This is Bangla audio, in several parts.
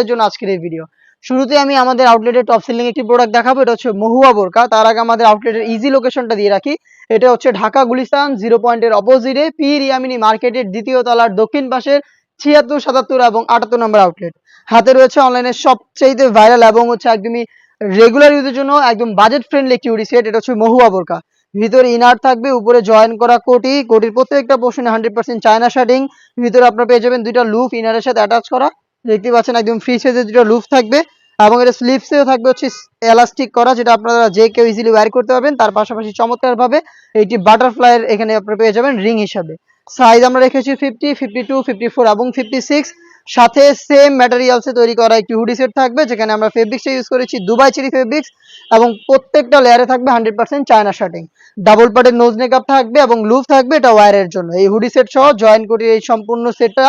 জন্য আজকের এই ভিডিও। শুরুতে আমি আমাদের আউটলেটের টপ সেলিং একটি প্রোডাক্ট দেখাবো, এটা হচ্ছে মহুয়া বোরকা। তার আগে আমাদের আউটলেটের ইজি লোকেশনটা দিয়ে রাখি। এটা হচ্ছে ঢাকা গুলিস্তান 0 পয়েন্টের অপোজিটে পীর ইয়ামিনী মার্কেটের দ্বিতীয় তলার দক্ষিণ পাশের 76, 77 এবং 78 নম্বর আউটলেট। হাতে রয়েছে অনলাইনের সবচেয়ে ভাইরাল এবং হচ্ছে একদমই রেগুলার ইউজের জন্য একদম বাজেট ফ্রেন্ডলি একটি হুডি সেট। এটা হচ্ছে মহুয়া বোরকা। ভিতরে ইনার থাকবে, উপরে জয়েন করা কোটি, কোটির প্রত্যেকটা পোর্শনে 100% চায়না শার্টিং। ভিতরে আপনারা পেয়ে যাবেন দুইটা লুফ ইনারের সাথে অ্যাটাচ করা, দেখতে পাচ্ছেন একদম ফ্রি সাইজের দুটো লুফ থাকবে এবং এটা স্লিভসেও থাকবে হচ্ছে এলাস্টিক করা, যেটা আপনারা যে কেউ ইজিলি ওয়্যার করতে পারবেন। তার পাশাপাশি চমৎকার ভাবে এইটি বাটারফ্লাইয়ের এখানে আপনারা পেয়ে যাবেন রিং হিসাবে। সাইজ আমরা রেখেছি 50, 52, 54 এবং 56। সাথে সেম ম্যাটেরিয়ালসে তৈরি করা একটি হুডি সেট থাকবে, যেখানে আমরা ফেব্রিক্সটা ইউজ করেছি দুবাই চেরি ফেব্রিক্স এবং প্রত্যেকটা লেয়ারে থাকবে 100% চায়না শার্টিং। ডাবল পার্টের নোজ মেকআপ থাকবে এবং লুফ থাকবে, এটা ওয়্যারের জন্য। এই হুডি সেট সহ জয়েন করে এই সম্পূর্ণ সেটটা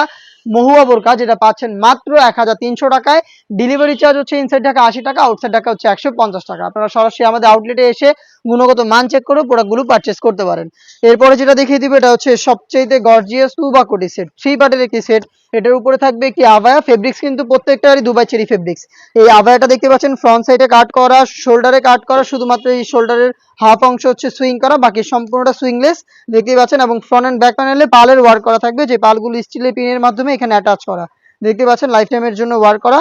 মহুয়া বোরকা, যেটা পাচ্ছেন মাত্র 1300 টাকায়। ডেলিভারি চার্জ হচ্ছে ইনসাইড ঢাকা 80 টাকা, আউটসাইড ঢাকা হচ্ছে 150 টাকা। আপনারা সরাসরি আমাদের আউটলেটে এসে গুণগত মান চেক করে প্রোডাক্টগুলো পারচেস করতে পারেন। এরপরে যেটা দেখিয়ে দিব, এটা হচ্ছে সবচেয়ে গর্জিয়াস টুবা কোটি সেট, 3 পার্টের একটি সেট। এটার উপরে থাকবে একটি আভায়া, ফেব্রিক্স কিন্তু প্রত্যেকটারই দুবাই চেরি ফেব্রিক্স। এই আভায়াটা দেখতে পাচ্ছেন ফ্রন্ট সাইডে কাট করা, শোল্ডারে কাট করা, শুধুমাত্র এই শোল্ডারের হাফ অংশ হচ্ছে সুইং করা, বাকি সম্পূর্ণটা সুইংলেস দেখতে পাচ্ছেন। এবং ফ্রন্ট এন্ড ব্যাক প্যানেলে পালের ওয়ার্ক করা থাকবে, যে পালগুলো স্টিলের পিনের মাধ্যমে এখানে অ্যাটাচ করা, দেখতে পাচ্ছেন লাইফ টাইমের জন্য ওয়ার্ক করা।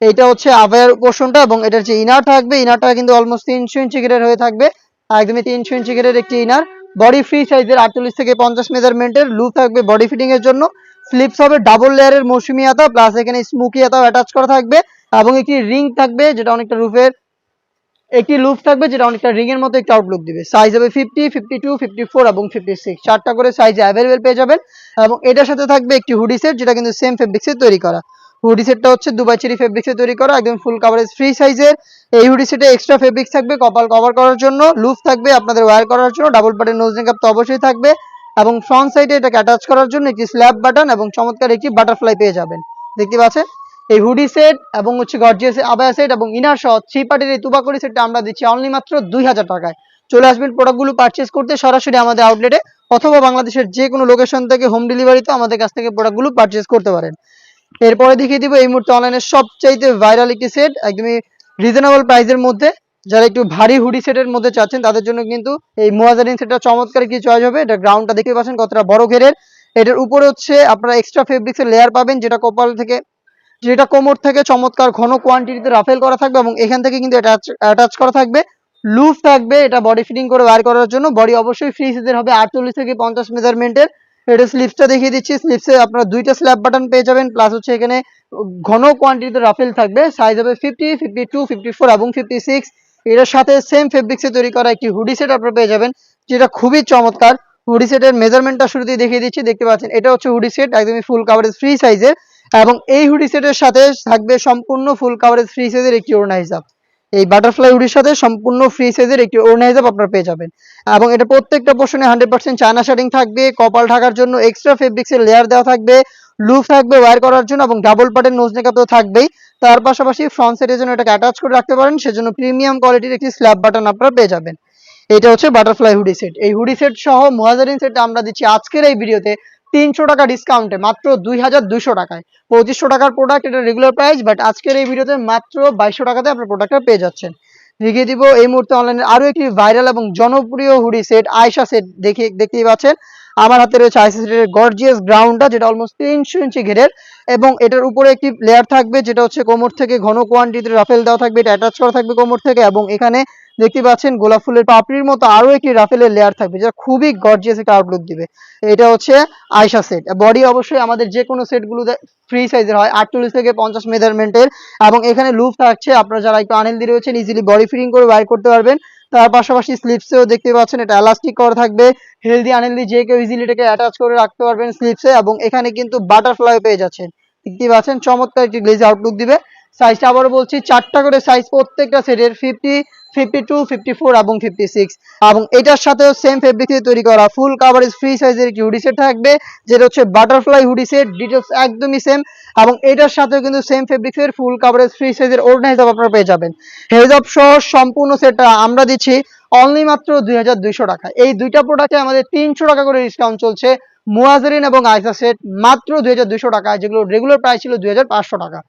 এইটা হচ্ছে আভায়ার পোর্শনটা এবং এটার যে ইনার থাকবে, ইনারটা কিন্তু অলমোস্ট 300 ইঞ্চি ঘেরের হয়ে থাকবে, একদমই 300 ইঞ্চি ঘেরের একটি ইনার। বডি ফ্রি সাইজের 48 থেকে 50 মেজারমেন্টের লুপ থাকবে বডি ফিটিং এর জন্য। স্লিপস হবে ডাবল লেয়ারের মৌসুমি আতা, প্লাস এখানে স্মোকি আতাও অ্যাটাচ করা থাকবে এবং একটি রিং থাকবে, যেটা অনেকটা রুফের একটি লুপ থাকবে, যেটা অনেকটা রিং এর মতো একটা আউটলুক দিবে। সাইজ হবে 50, 52, 54 এবং 56, চারটা করে সাইজে অ্যাভেলেবেল পেয়ে যাবেন। এবং এটার সাথে থাকবে একটি হুডি সেট, যেটা কিন্তু সেম ফেব্রিক্সে তৈরি করা। হুডি সেটটা হচ্ছে দুবাই চেরি ফেব্রিক্সে তৈরি করা, একদম ফুল কাভারেজ ফ্রি সাইজের। এই হুডি সেটে এক্সট্রা ফেব্রিক্স থাকবে কপাল কভার করার জন্য, লুপ থাকবে আপনাদের ওয়্যার করার জন্য, ডাবল পার্টের নোজ মেকআপ তো অবশ্যই থাকবে এবং ফ্রন্ট সাইডে এটাকে অ্যাটাচ করার জন্য একটি স্ল্যাব বাটন এবং চমৎকার একটি বাটারফ্লাই পেয়ে যাবেন, দেখতে পাচ্ছেন। এই হুডি সেট এবং হচ্ছে গর্জিয়াস আবায়া সেট এবং ইনার সহ 3 পার্টির এই তুবাকড়ি সেটটা আমরা দিচ্ছি অনলি মাত্র 2000 টাকায়। চলে আসবেন প্রোডাক্টগুলো পারচেজ করতে সরাসরি আমাদের আউটলেটে, অথবা বাংলাদেশের যে কোনো লোকেশন থেকে হোম ডেলিভারিতে আমাদের কাছ থেকে প্রোডাক্টগুলো পারচেজ করতে পারেন। এরপরে দেখিয়ে দিব এই মুহূর্তে অনলাইনের সবচাইতে ভাইরাল একটি সেট, একদমই রিজনেবল প্রাইসের মধ্যে। যারা একটু ভারী হুডি সেটের মধ্যে চাচ্ছেন তাদের জন্য কিন্তু এই মুয়াজারিন সেটটা চমৎকার কি চয়েস হবে। এটা গ্রাউন্ডটা দেখতে পাচ্ছেন কতটা বড় ঘেরের। এটার উপরে হচ্ছে আপনারা এক্সট্রা ফেব্রিক্সের লেয়ার পাবেন, যেটা কোমর থেকে চমৎকার ঘন কোয়ান্টিটিতে রাফেল করা থাকবে এবং এখান থেকে কিন্তু অ্যাটাচ করা থাকবে। লুফ থাকবে, এটা বডি ফিটিং করে ওয়্যার করার জন্য। বডি অবশ্যই ফ্রি সাইজের হবে 48 থেকে 50 মেজারমেন্টের। এটা স্লিপসটা দেখিয়ে দিচ্ছি, স্লিপসে আপনারা দুইটা স্ল্যাব বাটন পেয়ে যাবেন, প্লাস হচ্ছে এখানে ঘন কোয়ান্টিটিতে রাফেল থাকবে। সাইজ হবে 50, 52, 54 এবং 56। এটার সাথে সেম ফেব্রিক্সে তৈরি করা একটি হুডি সেট আপনারা পেয়ে যাবেন, যেটা খুবই চমৎকার। হুডি সেটের মেজারমেন্টটা শুরুতেই দেখিয়ে দিচ্ছি, দেখতে পাচ্ছেন এটা হচ্ছে হুডি সেট, একদমই ফুল কাভারেজ ফ্রি সাইজের। এবং এই হুডি সেটের সাথে থাকবে সম্পূর্ণ ফুল কাভারেজ ফ্রি সাইজের একটি ওড়না হিসাব। এই বাটারফ্লাই হুডির সাথে সম্পূর্ণ ফ্রি সাইজের একটি ওড়না হিসাব আপনারা পেয়ে যাবেন। এবং এটা প্রত্যেকটা পোর্শনে 100% চায়না শার্টিং থাকবে, কপাল ঢাকার জন্য এক্সট্রা ফেব্রিক্সের লেয়ার দেওয়া থাকবে, লুপ থাকবে ওয়্যার করার জন্য এবং ডাবল পার্টের নোজ মেকআপ তো থাকবেই। তার পাশাপাশি ফ্রন্ট সাইডের জন্য এটাকে অ্যাটাচ করে রাখতে পারেন, সেজন্য প্রিমিয়াম কোয়ালিটির একটি স্ল্যাব বাটন আপনারা পেয়ে যাবেন। এটা হচ্ছে বাটারফ্লাই হুডি সেট। এই হুডি সেট সহ মুয়াজারিন সেটটা আমরা দিচ্ছি আজকের এই ভিডিওতে 300 টাকা ডিসকাউন্টে মাত্র 2200 টাকায়। 2500 টাকার প্রোডাক্ট, এটা রেগুলার প্রাইস, বাট আজকের এই ভিডিওতে মাত্র 2200 টাকাতে আপনার প্রোডাক্টটা পেয়ে যাচ্ছেন। দেখিয়ে দিব এই মুহূর্তে অনলাইনে আরো একটি ভাইরাল এবং জনপ্রিয় হুডি সেট, আয়শা সেট। দেখতেই পাচ্ছেন আমার হাতে রয়েছে আয়শা সেটের গর্জিয়াস গ্রাউন্ডটা, যেটা অলমোস্ট 300 ইঞ্চি ঘেরের এবং এটার উপরে একটি লেয়ার থাকবে, যেটা হচ্ছে কোমর থেকে ঘন কোয়ান্টিটিতে রাফেল দেওয়া থাকবে, এটা অ্যাটাচ করা থাকবে কোমর থেকে। এবং এখানে দেখতে পাচ্ছেন গোলাপ ফুলের পাপড়ির মতো আরো একটি রাফেলের লেয়ার থাকবে, যেটা খুবই গর্জিয়াস একটা আউটলুক দিবে। এটা হচ্ছে আয়শা সেট। বডি অবশ্যই আমাদের যে কোনো সেটগুলো ফ্রি সাইজের হয়, 48 থেকে 50 মেজারমেন্টের। এবং এখানে লুপ থাকছে, আপনারা যারা একটু আনহেলদি রয়েছেন ইজিলি বডি ফিটিং করে ওয়্যার করতে পারবেন। তার পাশাপাশি স্লিপসেও দেখতে পাচ্ছেন এটা এলাস্টিক করা থাকবে, হেলদি আনহেলদি যে কেউ ইজিলি এটাকে অ্যাটাচ করে রাখতে পারবেন স্লিপসে। এবং এখানে কিন্তু বাটারফ্লাই পেয়ে যাচ্ছেন, দেখতে পাচ্ছেন চমৎকার একটি গ্লেজি আউটলুক দিবে। সাইজটা আবারও বলছি, চারটা করে সাইজ প্রত্যেকটা সেটের, 50, 52, 54 এবং 56। এবং এটার সাথেও সেম ফেব্রিক দিয়ে তৈরি করা ফুল কাভারেজ ফ্রি সাইজের একটি হুডি সেট থাকবে, যেটা হচ্ছে বাটারফ্লাই হুডি সেট, ডিটেলস একদমই সেম। এবং এটার সাথেও কিন্তু সেম ফেব্রিক্সের ফুল কাভারেজ ফ্রি সাইজের ওড়না হিসাব আপনারা পেয়ে যাবেন। হেজাব সহ সম্পূর্ণ সেটটা আমরা দিচ্ছি অনলি মাত্র 2200 টাকা। এই দুইটা প্রোডাক্টে আমাদের 300 টাকা করে ডিসকাউন্ট চলছে। মুয়াজারিন এবং আয়শা সেট মাত্র 2200 টাকা, যেগুলো রেগুলার প্রাইস ছিল 2500 টাকা।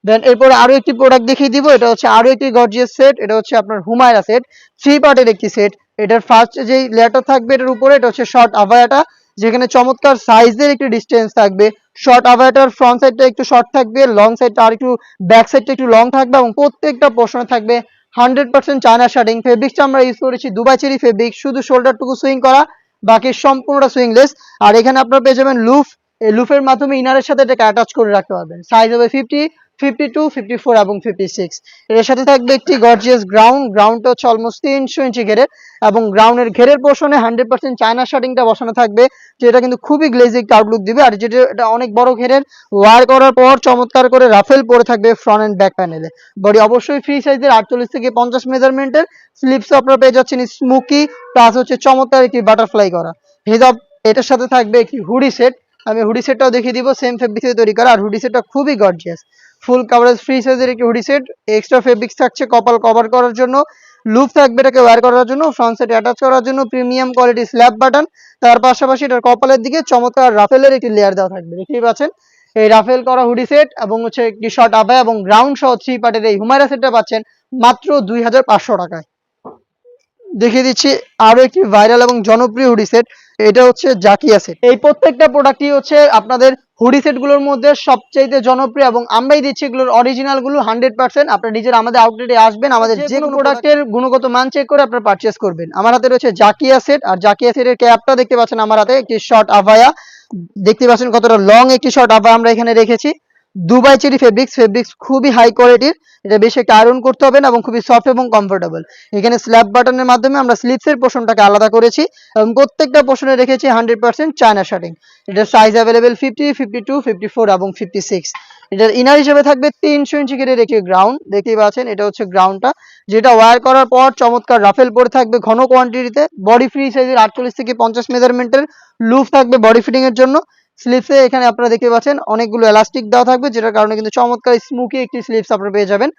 দেন এরপরে আরো একটি প্রোডাক্ট দেখিয়ে দিব, এটা হচ্ছে আরো একটি গর্জিয়াস সেট, এটা হচ্ছে আপনার হুমায়রা সেট, 3 পার্টের একটি সেট। এটার ফার্স্ট যেই লেয়ারটা থাকবে এটার উপরে, এটা হচ্ছে শর্ট আভায়াটা, যেখানে চমৎকার সাইজের একটি ডিস্টেন্স থাকবে। শর্ট আভায়াটার ফ্রন্ট সাইডটা একটু শর্ট থাকবে, লং সাইডটা আর একটু, ব্যাক সাইডটা একটু লং থাকবে, এবং প্রত্যেকটা পোর্শনে থাকবে 100% চায়না শার্টিং। ফেব্রিক্সটা আমরা ইউজ করেছি দুবাই চেরি ফেব্রিক, শুধু শোল্ডারটুকু সুইং করা, বাকি সম্পূর্ণটা সুইংলেস। আর এখানে আপনারা পেয়ে যাবেন লুফ, এই লুফের মাধ্যমে ইনারের সাথে এটাকে অ্যাটাচ করে রাখতে পারবেন। সাইজ হবে 50, 52, 54 এবং 56। এর সাথে থাকবে একটি গর্জিয়াস গ্রাউন্ডটা হচ্ছে অলমোস্ট 300 ইঞ্চি ঘেরের, এবং গ্রাউন্ডের ঘেরের পোর্শনে 100% চায়না শার্টিংটা বসানো থাকবে, যেটা কিন্তু খুবই গ্লেজি একটা আউটলুক দিবে। আর যেটা এটা অনেক বড় ঘেরের, ওয়ার করার পর চমৎকার করে রাফেল পরে থাকবে ফ্রন্ট এন্ড ব্যাক প্যানেলে। বডি অবশ্যই ফ্রি সাইজের 48 থেকে 50 মেজারমেন্টের। স্লিপস আপনারা পেয়ে যাচ্ছেন স্মোকি, প্লাস হচ্ছে চমৎকার একটি বাটারফ্লাই করা হিজাব। এটার সাথে থাকবে একটি হুডি সেট, আমি হুডি সেটটাও দেখিয়ে দিব, সেম ফেব্রিক থেকে তৈরি করা। আর হুডি সেটটা খুবই গর্জিয়াস, ফুল কাভারেজ ফ্রি সাইজের একটি হুডি সেট। এক্সট্রা ফেব্রিক্স থাকছে কপাল কভার করার জন্য, লুপ থাকবে এটাকে ওয়্যার করার জন্য, ফ্রন্ট সাইডে অ্যাটাচ করার জন্য প্রিমিয়াম কোয়ালিটি স্ল্যাব বাটন। তার পাশাপাশি এটার কপালের দিকে চমৎকার রাফেলের একটি লেয়ার দেওয়া থাকবে, দেখতেই পাচ্ছেন। এই রাফেল করা হুডি সেট এবং হচ্ছে একটি শর্ট আবায়া এবং গ্রাউন্ড সহ 3 পার্টের এই হুমায়রা সেটটা পাচ্ছেন মাত্র 2500 টাকায়। দেখিয়ে দিচ্ছি আরো একটি ভাইরাল এবং জনপ্রিয় হুডি সেট, এটা হচ্ছে জাকিয়া সেট। এই প্রত্যেকটা প্রোডাক্টই হচ্ছে আপনাদের হুডি সেট গুলোর মধ্যে সবচেয়ে জনপ্রিয়, এবং আমরাই দিচ্ছি এগুলোর অরিজিনাল গুলো 100%। আপনারা নিজের আমাদের আউটলেটে আসবেন, আমাদের যে কোনো প্রোডাক্টের গুণগত মান চেক করে আপনারা পারচেজ করবেন। আমার হাতে রয়েছে জাকিয়া সেট, আর জাকিয়া সেটের ক্যাপটা দেখতে পাচ্ছেন আমার হাতে, একটি শর্ট আভায়া দেখতে পাচ্ছেন কতটা লং একটি শর্ট আভায়া আমরা এখানে রেখেছি। দুবাই চেরি ফেব্রিক্স খুবই হাই কোয়ালিটির, এটা বেশি একটা আয়রন করতে হবে না এবং খুবই সফট এবং কমফোর্টেবল। এখানে স্ল্যাব বাটনের মাধ্যমে আমরা স্লিপসের পোর্শনটাকে আলাদা করেছি, এবং প্রত্যেকটা পোর্শনে রেখেছি 100% চায়না শার্টিং। এটার সাইজ অ্যাভেলেবেল 50, 52, 54 এবং 56। এটার ইনার হিসেবে থাকবে 300 ইঞ্চি ঘেরের একটি গ্রাউন্ড, দেখতেই পাচ্ছেন এটা হচ্ছে গ্রাউন্ডটা, যেটা ওয়্যার করার পর চমৎকার রাফেল পরে থাকবে ঘন কোয়ান্টিটিতে। বডি ফ্রি সাইজের 48 থেকে 50 মেজারমেন্টের লুপ থাকবে বডি ফিটিং এর জন্য। স্লিপসে এখানে আপনারা দেখতে পাচ্ছেন অনেকগুলো এলাস্টিক দেওয়া থাকবে, যেটার কারণে কিন্তু চমৎকার স্মুকি একটি স্লিপস আপনারা পেয়ে যাবেন।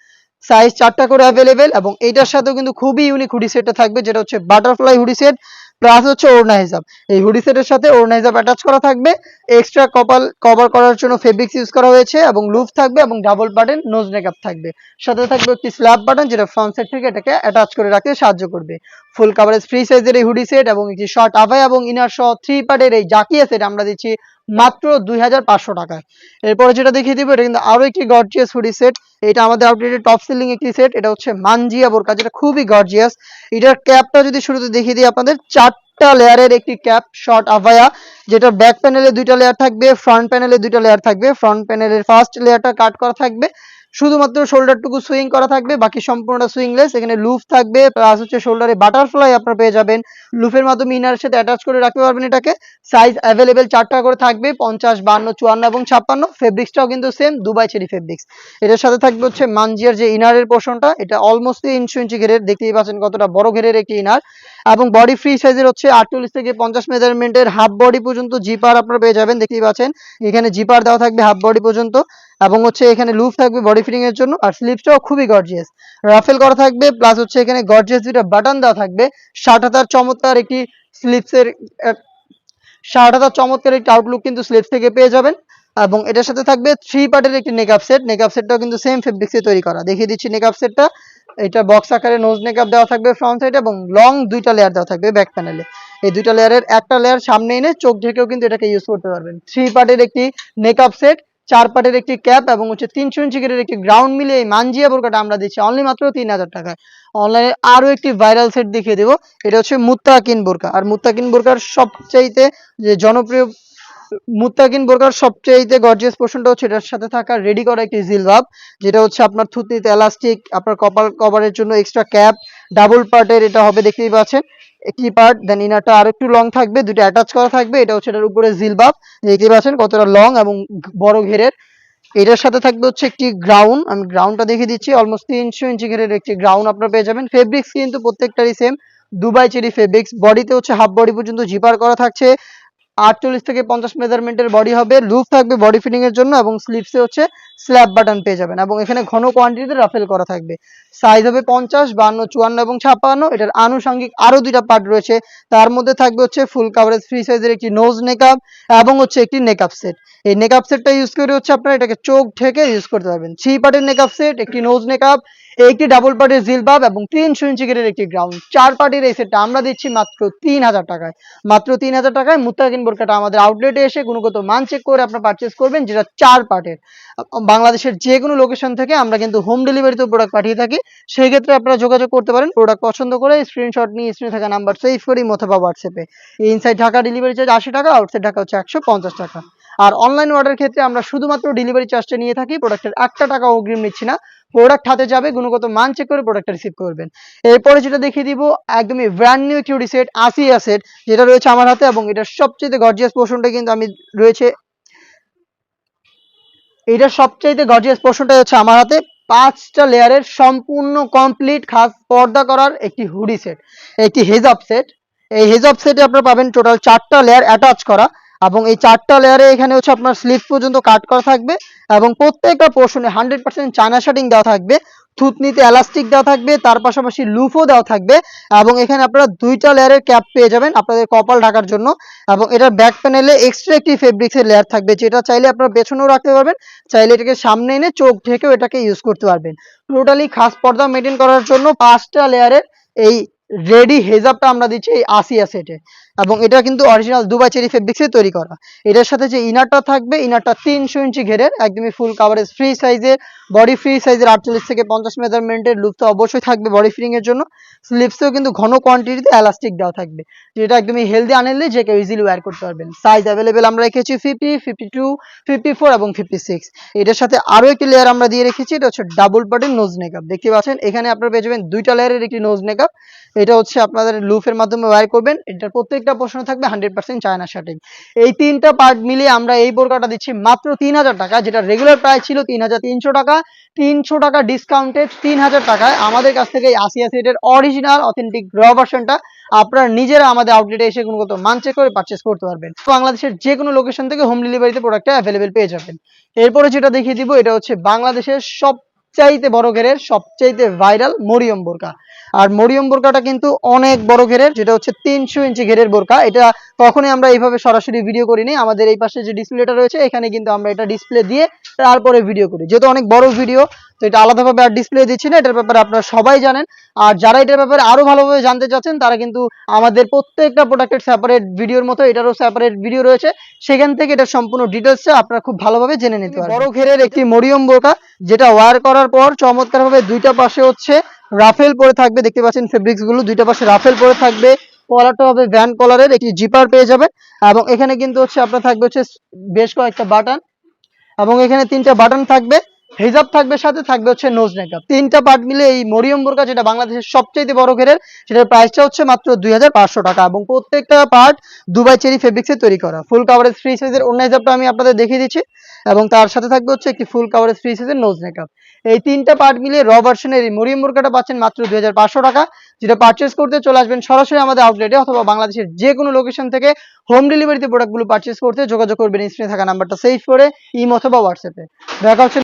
সাইজ 4টা করে অ্যাভেলেবেল, এবং এইটার সাথেও কিন্তু খুবই ইউনিক হুডি সেটটা থাকবে, যেটা হচ্ছে বাটারফ্লাই হুডি সেট, প্লাস হচ্ছে ওড়না হিসাব। এই হুডি সেটের সাথে ওড়না হিসাব অ্যাটাচ করা থাকবে, এক্সট্রা কপাল কভার করার জন্য ফেব্রিক্স ইউজ করা হয়েছে, এবং লুপ থাকবে এবং ডাবল বাটন নোজ নেকআপ থাকবে। সাথে থাকবে একটি স্ল্যাব বাটন, যেটা ফ্রন্ট সাইড থেকে এটাকে অ্যাটাচ করে রাখতে সাহায্য করবে। ফুল কাভারেজ ফ্রি সাইজের এই হুডি সেট এবং একটি শর্ট আভায়া এবং ইনার সহ 3 পার্টের এই জাকিয়া সেট আমরা দিচ্ছি মাত্র 2500 টাকায়। এরপরে যেটা দেখিয়ে দিব, এটা কিন্তু আরো একটি গর্জিয়াস হুডি সেট। এটা আমাদের আউটলেটের টপ সেলিং একটি সেট, এটা হচ্ছে মানজিয়া বোরকা, যেটা খুবই গর্জিয়াস। এটার ক্যাপটা যদি শুরুতে দেখিয়ে দিই আপনাদের, 4টা লেয়ারের একটি ক্যাপ শর্ট আভায়া, যেটা ব্যাক প্যানেলে 2টা লেয়ার থাকবে, ফ্রন্ট প্যানেলে 2টা লেয়ার থাকবে। ফ্রন্ট প্যানেলের ফার্স্ট লেয়ারটা কাট করা থাকবে, শুধুমাত্র শোল্ডারটুকু সুইং করা থাকবে, বাকি সম্পূর্ণটা সুইংলেস। এখানে লুফ থাকবে, প্লাস হচ্ছে শোল্ডারে বাটারফ্লাই আপনারা পেয়ে যাবেন, লুফের মাধ্যমে ইনারের সাথে অ্যাটাচ করে রাখতে পারবেন এটাকে। সাইজ অ্যাভেলেবেল 4টা করে থাকবে, 50, 52, 54 এবং 56। ফেব্রিক্সটাও কিন্তু সেম দুবাই চেরি ফেব্রিক্স। এটার সাথে থাকবে হচ্ছে মানজিয়ার যে ইনারের পোর্শনটা, এটা অলমোস্ট 300 ইঞ্চি ঘেরের, দেখতেই পাচ্ছেন কতটা বড় ঘেরের একটি ইনার, এবং বডি ফ্রি সাইজের হচ্ছে 48 থেকে 50 মেজারমেন্টের হাফ বডি পর্যন্ত জিপার আপনারা পেয়ে যাবেন, দেখতেই পাচ্ছেন এখানে জিপার দেওয়া থাকবে হাফ বডি পর্যন্ত, এবং হচ্ছে এখানে লুপ থাকবে বডি ফিটিং এর জন্য। আর স্লিপসটাও খুবই গর্জিয়াস, রাফেল করা থাকবে, প্লাস হচ্ছে এখানে গর্জিয়াস দুইটা বাটন দেওয়া থাকবে। শার্ট হাতার চমৎকার একটি স্লিপসের শার্ট হাতার চমৎকার একটি আউটলুক কিন্তু স্লিপস থেকে পেয়ে যাবেন। এবং এটার সাথে থাকবে 3 পার্টের একটি নেকআপ সেট, নেকআপ সেটটাও কিন্তু সেম ফেব্রিক্সে তৈরি করা। দেখিয়ে দিচ্ছি নেকআপ সেটটা, এটা বক্স আকারে নোজ নেকআপ দেওয়া থাকবে ফ্রন্ট সাইডে, এবং লং 2টা লেয়ার দেওয়া থাকবে ব্যাক প্যানেলে। এই 2টা লেয়ারের একটা লেয়ার সামনে এনে চোখ ঢেকেও কিন্তু এটাকে ইউজ করতে পারবেন। 3 পার্টের একটি নেকআপ সেট, 4 পার্টের একটি ক্যাপ, এবং হচ্ছে 300 ইঞ্চি গেটের একটি গ্রাউন্ড মিলে এই মানজিয়া বোরকাটা আমরা দিচ্ছি অনলি মাত্র 3000 টাকায়। অনলাইনে আরো একটি ভাইরাল সেট দেখিয়ে দেবো, এটা হচ্ছে মুত্তাকিন বোরকা। আর মুত্তাকিন বোরকার সবচাইতে যে জনপ্রিয় মুত্তাকিন বোরকার সবচেয়ে গর্জিয়াস পোর্শনটা হচ্ছে এটার সাথে থাকা রেডি করা একটি জিলবাব, যেটা হচ্ছে আপনার থুতনিতে এলাস্টিক, আপনার কপাল কভারের জন্য এক্সট্রা ক্যাপ, ডাবল পার্টের এটা হবে, দেখতেই পাচ্ছেন একটি পার্ট। দেন ইনারটা আর একটু লং থাকবে, দুটো অ্যাটাচ করা থাকবে, এটা হচ্ছে এটার উপরে জিলবাব, দেখতেই পাচ্ছেন কতটা লং এবং বড় ঘেরের। এটার সাথে থাকবে হচ্ছে একটি গ্রাউন্ড, আমি গ্রাউন্ডটা দেখিয়ে দিচ্ছি, অলমোস্ট 300 ইঞ্চি ঘেরের একটি গ্রাউন্ড আপনারা পেয়ে যাবেন। ফেব্রিক্স কিন্তু প্রত্যেকটারই সেম দুবাই চেরি ফেব্রিক্স। বডিতে হচ্ছে হাফ বডি পর্যন্ত জিপার করা থাকছে, 48 থেকে 50 মেজারমেন্টের বডি হবে, লুপ থাকবে বডি ফিটিং এর জন্য এবং স্লিপসে হচ্ছে স্ল্যাব বাটন পেয়ে যাবেন এবং এখানে ঘন কোয়ান্টিটিতে রাফেল করা থাকবে। সাইজ হবে 50, 52, 54 এবং 56। এটার আনুষঙ্গিক আরো দুইটা পার্ট রয়েছে, তার মধ্যে থাকবে হচ্ছে ফুল কাভারেজ ফ্রি সাইজের একটি নোজ নেকআপ এবং হচ্ছে একটি নেকআপ সেট। এই নেকআপ সেটটা ইউজ করে হচ্ছে আপনারা এটাকে চোখ ঢেকে ইউজ করতে পারবেন। 3 পার্টের নেকআপ সেট, একটি নোজ নেকআপ, একটি ডাবল পার্টের জিলবাব এবং 300 ইঞ্চি গেরের একটি গ্রাউন্ড। 4 পার্টের এই সেটটা আমরা দিচ্ছি মাত্র 3000 টাকায়। মাত্র 3000 টাকায় মুত্তাকিন বোরকাটা আমাদের আউটলেটে এসে গুণগত মান চেক করে আপনারা পারচেজ করবেন, যেটা 4 পার্টের। বাংলাদেশের যে কোনো লোকেশন থেকে আমরা কিন্তু হোম ডেলিভারিতে প্রোডাক্ট পাঠিয়ে থাকি। সেই ক্ষেত্রে আপনারা যোগাযোগ করতে পারেন, প্রোডাক্ট পছন্দ করে স্ক্রিনশট নিয়ে স্ক্রিনে থাকা নাম্বার সেভ করে অথবা হোয়াটসঅ্যাপে। ইনসাইড ঢাকা ডেলিভারি চার্জ 80 টাকা, আউটসাইড ঢাকা হচ্ছে 150 টাকা। আর অনলাইন অর্ডারের ক্ষেত্রে আমরা শুধুমাত্র ডেলিভারি চার্জটা নিয়ে থাকি, প্রোডাক্টের 1 টাকা অগ্রিম নিচ্ছি না। প্রোডাক্ট হাতে যাবে, গুণগত মান চেক করে প্রোডাক্টটা রিসিভ করবেন। এরপরে যেটা দেখিয়ে দিব একদমই ব্র্যান্ড নিউ একটি হুডি সেট আসিয়া সেট, যেটা রয়েছে আমার হাতে এবং এটার সবচেয়ে গর্জিয়াস পোর্শনটা কিন্তু আমি রয়েছে, এটার সবচাইতে গর্জিয়াস পোর্শনটা হচ্ছে আমার হাতে। 5টা লেয়ারের সম্পূর্ণ কমপ্লিট খাস পর্দা করার একটি হুডি সেট, একটি হেজাব সেট। এই হেজাব সেটে আপনারা পাবেন টোটাল 4টা লেয়ার অ্যাটাচ করা এবং এই 4টা লেয়ারে এখানে হচ্ছে আপনার স্লিভ পর্যন্ত কাট করা থাকবে এবং প্রত্যেকটা পোর্শনে 100% চায়না শার্টিং দেওয়া থাকবে, থুতনিতে এলাস্টিক দেওয়া থাকবে, তার পাশাপাশি লুফও দেওয়া থাকবে এবং এখানে আপনারা 2টা লেয়ারের ক্যাপ পেয়ে যাবেন আপনাদের কপাল ঢাকার জন্য এবং এটার ব্যাক প্যানেলে এক্সট্রা একটি ফেব্রিক্সের লেয়ার থাকবে, যেটা চাইলে আপনারা পেছনেও রাখতে পারবেন, চাইলে এটাকে সামনে এনে চোখ ঢেকেও এটাকে ইউজ করতে পারবেন। টোটালি খাস পর্দা মেনটেন করার জন্য 5টা লেয়ারের এই রেডি হেজাবটা আমরা দিচ্ছি এই আসিয়া সেটে এবং এটা কিন্তু অরিজিনাল দুবাই চেরি ফেব্রিক্সে তৈরি করা। এটার সাথে যে ইনারটা থাকবে, ইনারটা 300 ইঞ্চি ঘেরের একদমই ফুল কাভারেজ ফ্রি সাইজের, বডি ফ্রি সাইজের 48 থেকে 50 মেজারমেন্টের, লুপ তো অবশ্যই থাকবে বডি ফিটিং এর জন্য। স্লিপসেও কিন্তু ঘন কোয়ান্টিটিতে এলাস্টিক দেওয়া থাকবে, যেটা একদমই হেলদি আনহেলদি যে কেউ ইজিলি ওয়্যার করতে পারবেন। সাইজ অ্যাভেলেবেল আমরা রেখেছি 50, 52, 54 এবং 56। এটার সাথে আরো একটি লেয়ার আমরা দিয়ে রেখেছি, এটা হচ্ছে ডাবল পার্টের নোজ নেকআপ। দেখতে পাচ্ছেন এখানে আপনারা পেয়ে যাবেন 2টা লেয়ারের একটি নোজ নেকআপ, এটা হচ্ছে আপনাদের লুফের মাধ্যমে ওয়্যার করবেন। এটার প্রত্যেকটা পোর্শনে থাকবে 100% চায়না শার্টিং। এই 3টা পার্ট মিলিয়ে আমরা এই বোরকাটা দিচ্ছি মাত্র 3000 টাকা, যেটা রেগুলার প্রাইস ছিল 3300 টাকা। 300 টাকা ডিসকাউন্টে 3000 টাকায় আমাদের কাছ থেকে এই আসিয়া সেটের অরিজিনাল অথেন্টিক র ভার্সনটা আপনারা নিজেরা আমাদের আউটলেটে এসে গুণগত মান চেক করে পারচেজ করতে পারবেন। বাংলাদেশের যে কোনো লোকেশন থেকে হোম ডেলিভারিতে প্রোডাক্টটা অ্যাভেলেবেল পেয়ে যাবেন। এরপরে যেটা দেখিয়ে দিব, এটা হচ্ছে বাংলাদেশের সবচাইতে বড় ঘেরের সবচাইতে ভাইরাল মরিয়ম বোরকা। আর মরিয়ম বোরকাটা কিন্তু অনেক বড় ঘেরের, যেটা হচ্ছে 300 ইঞ্চি ঘেরের বোরকা। এটা কখনোই আমরা এইভাবে সরাসরি ভিডিও করিনি, আমাদের এই পাশে যে ডিসপ্লেটা রয়েছে এখানে কিন্তু আমরা এটা ডিসপ্লে দিয়ে তারপরে ভিডিও করি, যেহেতু অনেক বড় ভিডিও তো এটা আলাদাভাবে আর ডিসপ্লে দিচ্ছি না, এটার ব্যাপারে আপনারা সবাই জানেন। আর যারা এটার ব্যাপারে আরো ভালোভাবে জানতে চাচ্ছেন তারা কিন্তু আমাদের প্রত্যেকটা প্রোডাক্টের সেপারেট ভিডিওর মতো এটারও সেপারেট ভিডিও রয়েছে, সেখান থেকে এটা সম্পূর্ণ ডিটেলসে আপনারা খুব ভালোভাবে জেনে নিতে পারবেন। বড় ঘেরের একটি মরিয়ম বোরকা, যেটা ওয়্যার করার পর চমৎকারভাবে দুইটা পাশে হচ্ছে রাফেল পরে থাকবে। দেখতে পাচ্ছেন ফেব্রিক্স গুলো দুইটা পাশে রাফেল পরে থাকবে। কলারটা হবে ভ্যান কলারের, একটি জিপার পেয়ে যাবেন এবং এখানে কিন্তু হচ্ছে আপনার থাকবে হচ্ছে বেশ কয়েকটা বাটন এবং এখানে 3টা বাটন থাকবে, হিজাব থাকবে, সাথে থাকবে হচ্ছে নোজ নেকআপ। 3টা পার্ট মিলে এই মরিয়ম বোরকা, যেটা বাংলাদেশের সবচেয়ে বড় ঘেরের, সেটার প্রাইসটা হচ্ছে মাত্র 2500 টাকা এবং প্রত্যেকটা পার্ট দুবাই চেরি ফেব্রিক্সে তৈরি করা। ফুল কাভারেজ ফ্রি সাইজের অন্য হিজাবটা আমি আপনাদের দেখিয়ে দিচ্ছি এবং তার সাথে থাকবে হচ্ছে একটি ফুল কাভারেজ ফ্রি সাইজের নোজ নেকআপ। এই 3টা পার্ট মিলিয়ে র ভার্সনের এই মরিয়ম বোরকাটা পাচ্ছেন মাত্র 2500 টাকা, যেটা পারচেজ করতে চলে আসবেন সরাসরি আমাদের আউটলেটে অথবা বাংলাদেশের যে কোনো লোকেশন থেকে হোম ডেলিভারিতে প্রোডাক্টগুলো পারচেজ করতে যোগাযোগ করবেন স্ক্রিনে থাকা নাম্বারটা সেভ করে ইমো অথবা হোয়াটসঅ্যাপে। দেখা হচ্ছে